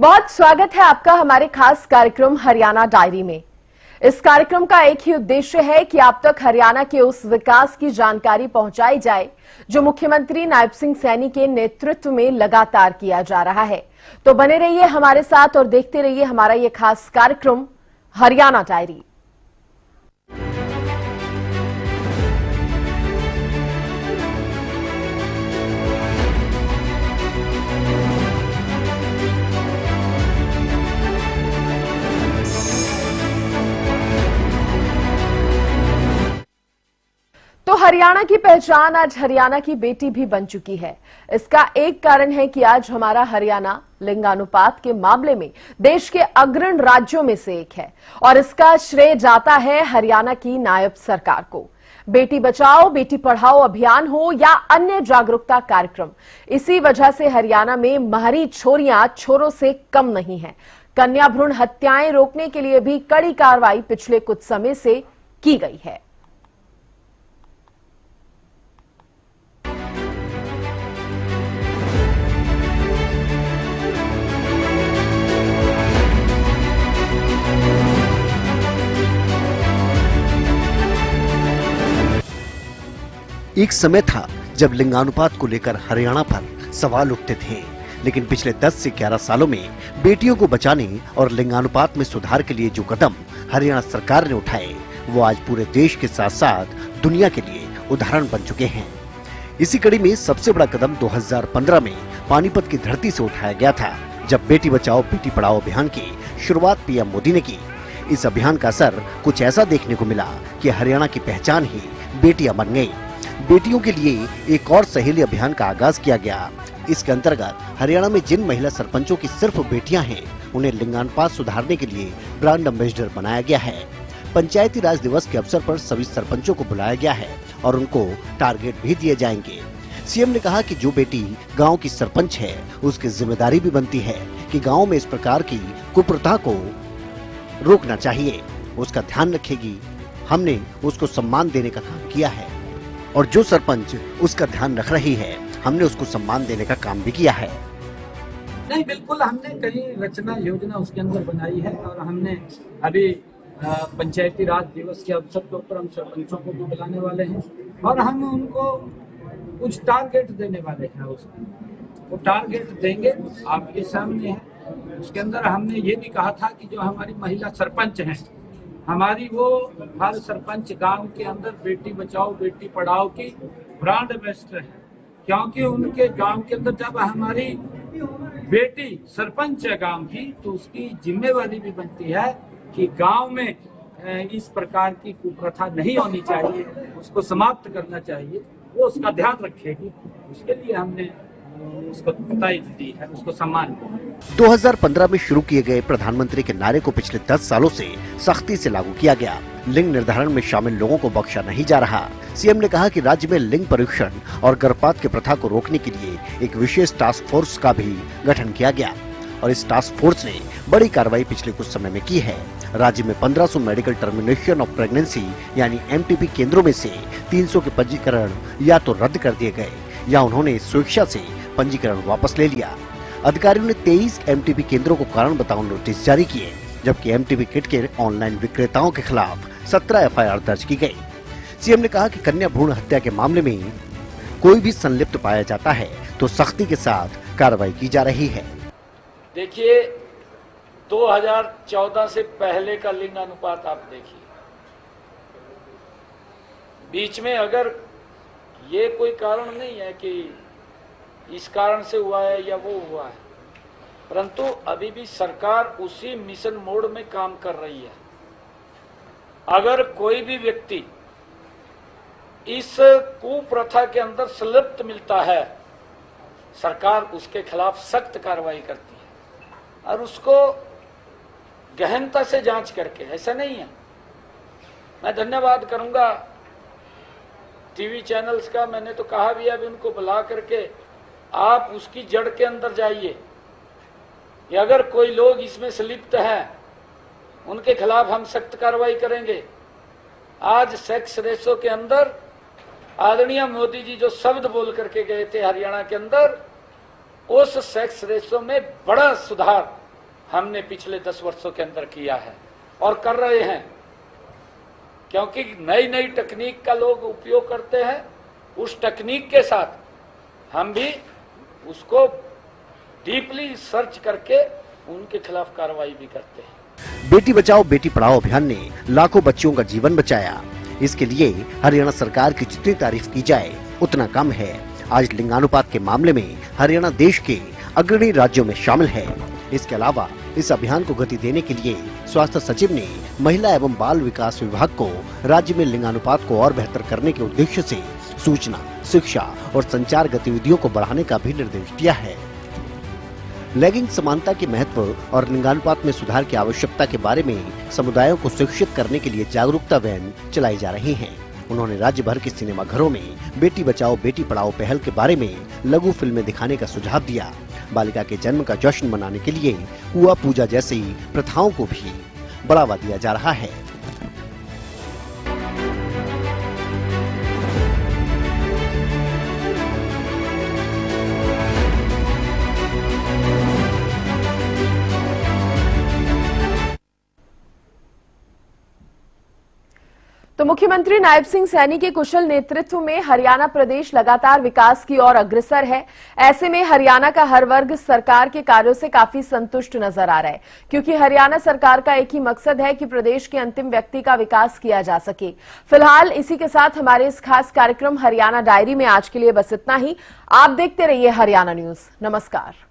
बहुत स्वागत है आपका हमारे खास कार्यक्रम हरियाणा डायरी में। इस कार्यक्रम का एक ही उद्देश्य है कि आप तक हरियाणा के उस विकास की जानकारी पहुंचाई जाए जो मुख्यमंत्री नायब सिंह सैनी के नेतृत्व में लगातार किया जा रहा है। तो बने रहिए हमारे साथ और देखते रहिए हमारा ये खास कार्यक्रम हरियाणा डायरी। तो हरियाणा की पहचान आज हरियाणा की बेटी भी बन चुकी है। इसका एक कारण है कि आज हमारा हरियाणा लिंगानुपात के मामले में देश के अग्रणी राज्यों में से एक है और इसका श्रेय जाता है हरियाणा की नायब सरकार को। बेटी बचाओ बेटी पढ़ाओ अभियान हो या अन्य जागरूकता कार्यक्रम, इसी वजह से हरियाणा में महरी छोरियां छोरों से कम नहीं है। कन्या भ्रूण हत्याएं रोकने के लिए भी कड़ी कार्रवाई पिछले कुछ समय से की गई है। एक समय था जब लिंगानुपात को लेकर हरियाणा पर सवाल उठते थे, लेकिन पिछले 10 से 11 सालों में बेटियों को बचाने और लिंगानुपात में सुधार के लिए जो कदम हरियाणा सरकार ने उठाए वो आज पूरे देश के साथ साथ दुनिया के लिए उदाहरण बन चुके हैं। इसी कड़ी में सबसे बड़ा कदम 2015 में पानीपत की धरती से उठाया गया था, जब बेटी बचाओ बेटी पढ़ाओ अभियान की शुरुआत पीएम मोदी ने की। इस अभियान का असर कुछ ऐसा देखने को मिला कि हरियाणा की पहचान ही बेटियां बन गई। बेटियों के लिए एक और सहेली अभियान का आगाज किया गया। इसके अंतर्गत हरियाणा में जिन महिला सरपंचों की सिर्फ बेटियां हैं, उन्हें लिंगानुपात सुधारने के लिए ब्रांड एम्बेसडर बनाया गया है। पंचायती राज दिवस के अवसर पर सभी सरपंचों को बुलाया गया है और उनको टारगेट भी दिए जाएंगे। सीएम ने कहा कि जो बेटी गाँव की सरपंच है, उसकी जिम्मेदारी भी बनती है कि गाँव में इस प्रकार की कुप्रथा को रोकना चाहिए, उसका ध्यान रखेगी। हमने उसको सम्मान देने का काम किया है और जो सरपंच उसका ध्यान रख रही है, हमने उसको सम्मान देने का काम भी किया है। नहीं, बिल्कुल हमने कई रचना योजना उसके अंदर बनाई है और हमने अभी पंचायती राज दिवस के अवसर के ऊपर हम सरपंचों को भी बुलाने वाले हैं और हम उनको कुछ टारगेट देने वाले हैं। वो टारगेट देंगे आपके सामने है। उसके अंदर हमने ये भी कहा था कि जो हमारी महिला सरपंच हैं, हमारी वो हर सरपंच गांव के अंदर बेटी बचाओ बेटी पढ़ाओ की ब्रांड एम्बेसडर है, क्योंकि उनके गांव के अंदर जब हमारी बेटी सरपंच है गांव की, तो उसकी जिम्मेवारी भी बनती है कि गांव में इस प्रकार की कुप्रथा नहीं होनी चाहिए, उसको समाप्त करना चाहिए। वो उसका ध्यान रखेगी, उसके लिए हमने उसको बधाई दी है, उसको सम्मान दिया। 2015 में शुरू किए गए प्रधानमंत्री के नारे को पिछले 10 सालों से सख्ती से लागू किया गया। लिंग निर्धारण में शामिल लोगों को बख्शा नहीं जा रहा। सीएम ने कहा कि राज्य में लिंग परीक्षण और गर्भपात की प्रथा को रोकने के लिए एक विशेष टास्क फोर्स का भी गठन किया गया और इस टास्क फोर्स ने बड़ी कार्रवाई पिछले कुछ समय में की है। राज्य में 1500 मेडिकल टर्मिनेशन ऑफ प्रेगनेंसी यानी एमटीपी केंद्रों में से 300 के पंजीकरण या तो रद्द कर दिए गए या उन्होंने स्वेच्छा से पंजीकरण वापस ले लिया। अधिकारियों ने 23 एमटीपी केंद्रों को कारण बताओ नोटिस जारी किए, जबकि एमटीपी किट के ऑनलाइन विक्रेताओं के खिलाफ 17 एफआईआर दर्ज की गई। सीएम ने कहा कि कन्या भ्रूण हत्या के मामले में कोई भी संलिप्त पाया जाता है तो सख्ती के साथ कार्रवाई की जा रही है। देखिए, 2014 से पहले का लिंग अनुपात आप देखिए, बीच में अगर ये कोई कारण नहीं है कि इस कारण से हुआ है या वो हुआ है, परंतु अभी भी सरकार उसी मिशन मोड में काम कर रही है। अगर कोई भी व्यक्ति इस कुप्रथा के अंदर संलिप्त मिलता है, सरकार उसके खिलाफ सख्त कार्रवाई करती है और उसको गहनता से जांच करके, ऐसा नहीं है। मैं धन्यवाद करूंगा टीवी चैनल्स का, मैंने तो कहा भी अभी उनको बुला करके आप उसकी जड़ के अंदर जाइए कि अगर कोई लोग इसमें संलिप्त हैं, उनके खिलाफ हम सख्त कार्रवाई करेंगे। आज सेक्स रेशो के अंदर आदरणीय मोदी जी जो शब्द बोल करके गए थे हरियाणा के अंदर, उस सेक्स रेशो में बड़ा सुधार हमने पिछले 10 वर्षों के अंदर किया है और कर रहे हैं, क्योंकि नई नई तकनीक का लोग उपयोग करते हैं। उस तकनीक के साथ हम भी उसको डीपली सर्च करके उनके खिलाफ कार्रवाई भी करते हैं। बेटी बचाओ बेटी पढ़ाओ अभियान ने लाखों बच्चियों का जीवन बचाया। इसके लिए हरियाणा सरकार की जितनी तारीफ की जाए उतना कम है। आज लिंगानुपात के मामले में हरियाणा देश के अग्रणी राज्यों में शामिल है। इसके अलावा इस अभियान को गति देने के लिए स्वास्थ्य सचिव ने महिला एवं बाल विकास विभाग को राज्य में लिंगानुपात को और बेहतर करने के उद्देश्य से सूचना, शिक्षा और संचार गतिविधियों को बढ़ाने का भी निर्देश दिया है। लैंगिक समानता के महत्व और लिंगानुपात में सुधार की आवश्यकता के बारे में समुदायों को शिक्षित करने के लिए जागरूकता वैन चलाई जा रही हैं। उन्होंने राज्य भर के सिनेमा घरों में बेटी बचाओ बेटी पढ़ाओ पहल के बारे में लघु फिल्में दिखाने का सुझाव दिया। बालिका के जन्म का जश्न मनाने के लिए कुआं पूजा जैसी प्रथाओं को भी बढ़ावा दिया जा रहा है। तो मुख्यमंत्री नायब सिंह सैनी के कुशल नेतृत्व में हरियाणा प्रदेश लगातार विकास की ओर अग्रसर है। ऐसे में हरियाणा का हर वर्ग सरकार के कार्यों से काफी संतुष्ट नजर आ रहा है, क्योंकि हरियाणा सरकार का एक ही मकसद है कि प्रदेश के अंतिम व्यक्ति का विकास किया जा सके। फिलहाल इसी के साथ हमारे इस खास कार्यक्रम हरियाणा डायरी में आज के लिए बस इतना ही। आप देखते रहिए हरियाणा न्यूज। नमस्कार।